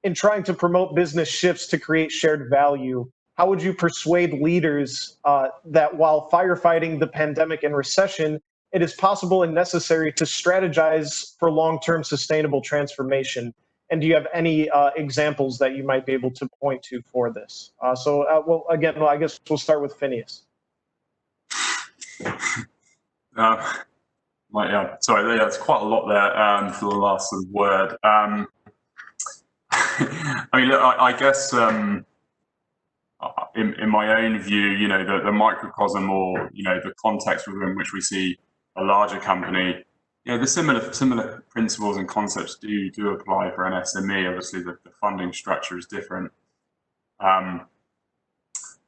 In trying to promote business shifts to create shared value, how would you persuade leaders that while firefighting the pandemic and recession, it is possible and necessary to strategize for long-term sustainable transformation? And do you have any examples that you might be able to point to for this? Well, I guess we'll start with Phineas. Sorry, there's quite a lot there for the last sort of word. I mean, look, I guess in my own view, the microcosm or, the context within which we see a larger company, the similar principles and concepts do apply for an SME. Obviously, the funding structure is different.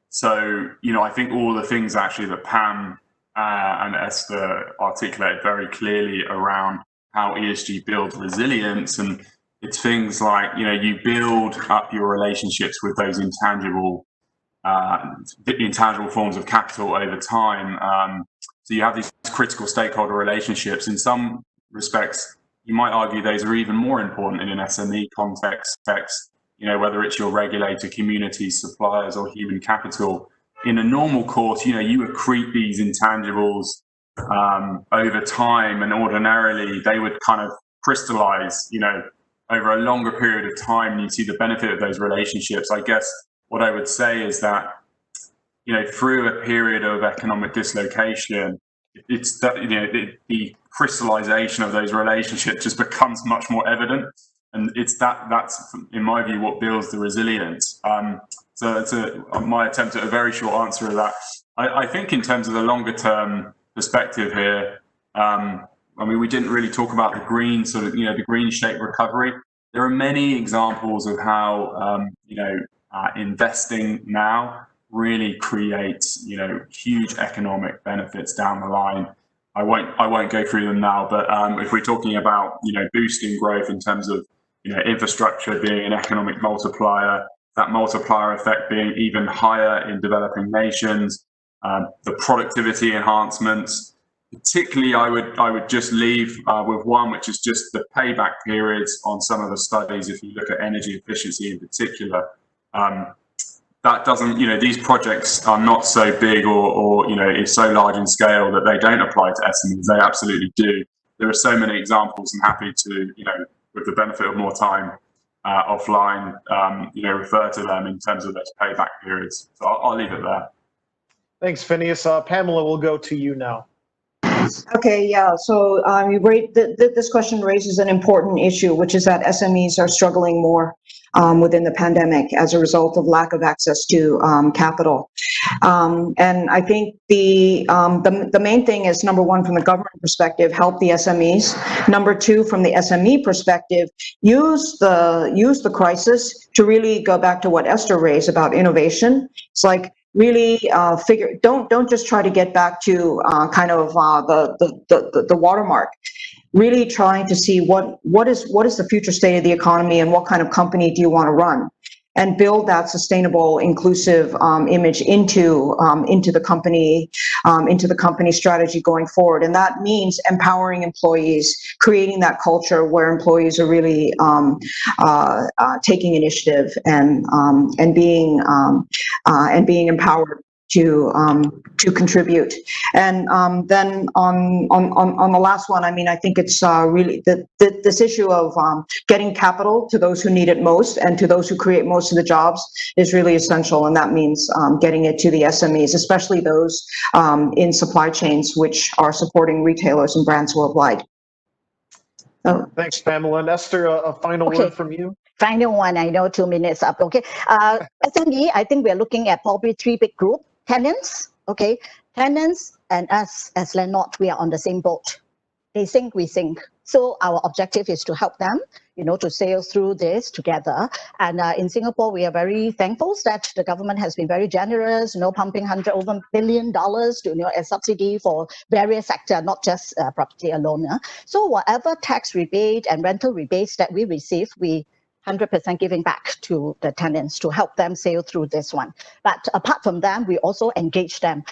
So, I think all the things actually that Pam and Esther articulated very clearly around how ESG builds resilience, and it's things like, you build up your relationships with those intangible forms of capital over time. So you have these critical stakeholder relationships. In some respects, you might argue those are even more important in an SME context, whether it's your regulator, communities, suppliers, or human capital. In a normal course, you accrete these intangibles over time, and ordinarily they would kind of crystallize, over a longer period of time, and you see the benefit of those relationships. I guess what I would say is that, through a period of economic dislocation, it's that, the crystallization of those relationships just becomes much more evident. And that's, in my view, what builds the resilience. So that's my attempt at a very short answer to that. I think in terms of the longer term perspective here, I mean, we didn't really talk about the green the green shaped recovery. There are many examples of how, investing now really creates, huge economic benefits down the line. I won't go through them now, but if we're talking about, boosting growth in terms of, infrastructure being an economic multiplier, that multiplier effect being even higher in developing nations, the productivity enhancements. Particularly, I would just leave with one, which is just the payback periods on some of the studies. If you look at energy efficiency in particular, that doesn't, these projects are not so big or is so large in scale that they don't apply to SMEs. They absolutely do. There are so many examples. I'm happy to, with the benefit of more time offline, refer to them in terms of those payback periods. So I'll leave it there. Thanks, Phineas. Pamela, we'll go to you now. Okay, yeah. So this question raises an important issue, which is that SMEs are struggling more within the pandemic as a result of lack of access to capital. And I think the main thing is, number one, from the government perspective, help the SMEs. Number two, from the SME perspective, use the crisis to really go back to what Esther raised about innovation. It's like, really don't just try to get back to the watermark. Really trying to see what is the future state of the economy and what kind of company do you want to run, and build that sustainable, inclusive image into the company strategy going forward. And that means empowering employees, creating that culture where employees are really taking initiative and being empowered to contribute. And then on the last one, I mean, I think it's really this issue of getting capital to those who need it most and to those who create most of the jobs is really essential. And that means getting it to the SMEs, especially those in supply chains which are supporting retailers and brands worldwide. So, thanks, Pamela. And Esther, a final word from you. Final one, I know 2 minutes up. Okay. SME, I think we're looking at probably three big groups. Tenants, okay. Tenants and us as landlord, we are on the same boat. They sink, we sink. So our objective is to help them, to sail through this together. And in Singapore, we are very thankful that the government has been very generous, pumping over $1 billion to, as subsidy for various sectors, not just property alone. So whatever tax rebate and rental rebates that we receive, we 100% giving back to the tenants to help them sail through this one. But apart from that, we also engage them.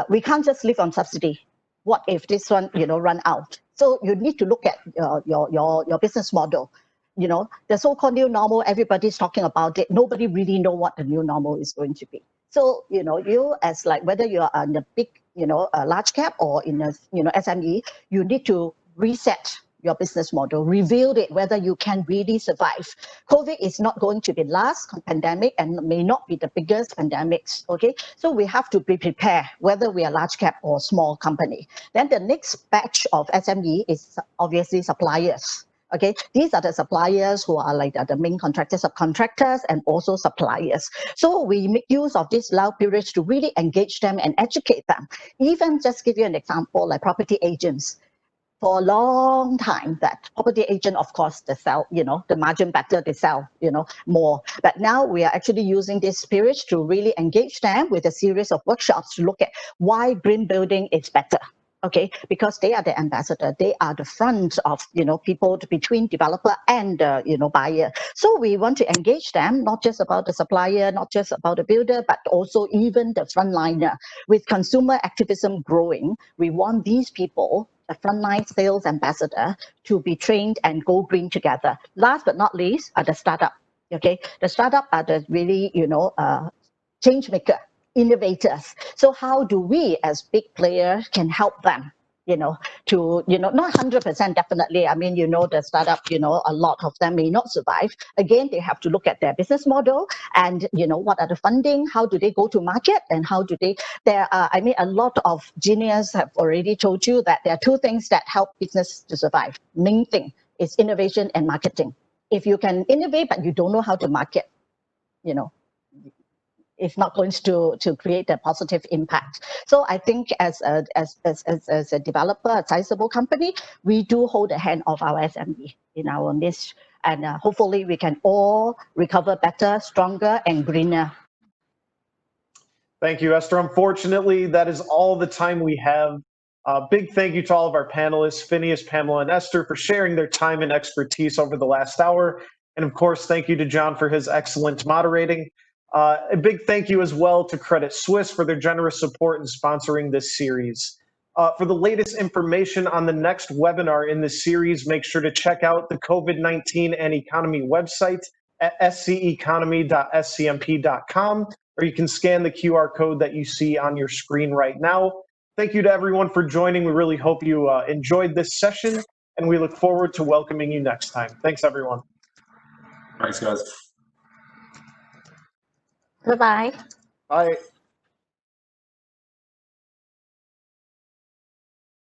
We can't just live on subsidy. What if this one, run out? So you need to look at your business model. The so-called new normal, everybody's talking about it. Nobody really know what the new normal is going to be. So, you as whether you're in a big, a large cap or in a, SME, you need to reset your business model, reveal it, whether you can really survive. COVID is not going to be last pandemic and may not be the biggest pandemics, okay? So we have to be prepared, whether we are large cap or small company. Then the next batch of SME is obviously suppliers. Okay, these are the suppliers who are the main contractors, subcontractors, and also suppliers. So we make use of this loud periods to really engage them and educate them. Even just give you an example, like property agents. For a long time, that property agent, of course, they sell, the margin better, they sell, more. But now we are actually using this period to really engage them with a series of workshops to look at why green building is better. Okay, because they are the ambassador, they are the front of people between developer and buyer. So we want to engage them, not just about the supplier, not just about the builder, but also even the frontliner. With consumer activism growing, we want these people, the frontline sales ambassador, to be trained and go green together. Last but not least are the startup. Okay, the startup are the really change maker, innovators. So how do we as big players can help them, to, not 100% definitely. I mean, the startup, a lot of them may not survive. Again, they have to look at their business model and, what are the funding, how do they go to market, and how do they, a lot of geniuses have already told you that there are two things that help business to survive. Main thing is innovation and marketing. If you can innovate, but you don't know how to market, it's not going to create a positive impact. So I think as a developer, a sizable company, we do hold the hand of our SME in our niche, and hopefully we can all recover better, stronger, and greener. Thank you, Esther. Unfortunately, that is all the time we have. Big thank you to all of our panelists, Phineas, Pamela, and Esther, for sharing their time and expertise over the last hour. And of course, thank you to John for his excellent moderating. A big thank you as well to Credit Suisse for their generous support in sponsoring this series. For the latest information on the next webinar in this series, make sure to check out the COVID-19 and Economy website at sceconomy.scmp.com, or you can scan the QR code that you see on your screen right now. Thank you to everyone for joining. We really hope you enjoyed this session, and we look forward to welcoming you next time. Thanks, everyone. Thanks, guys. Bye-bye. Bye.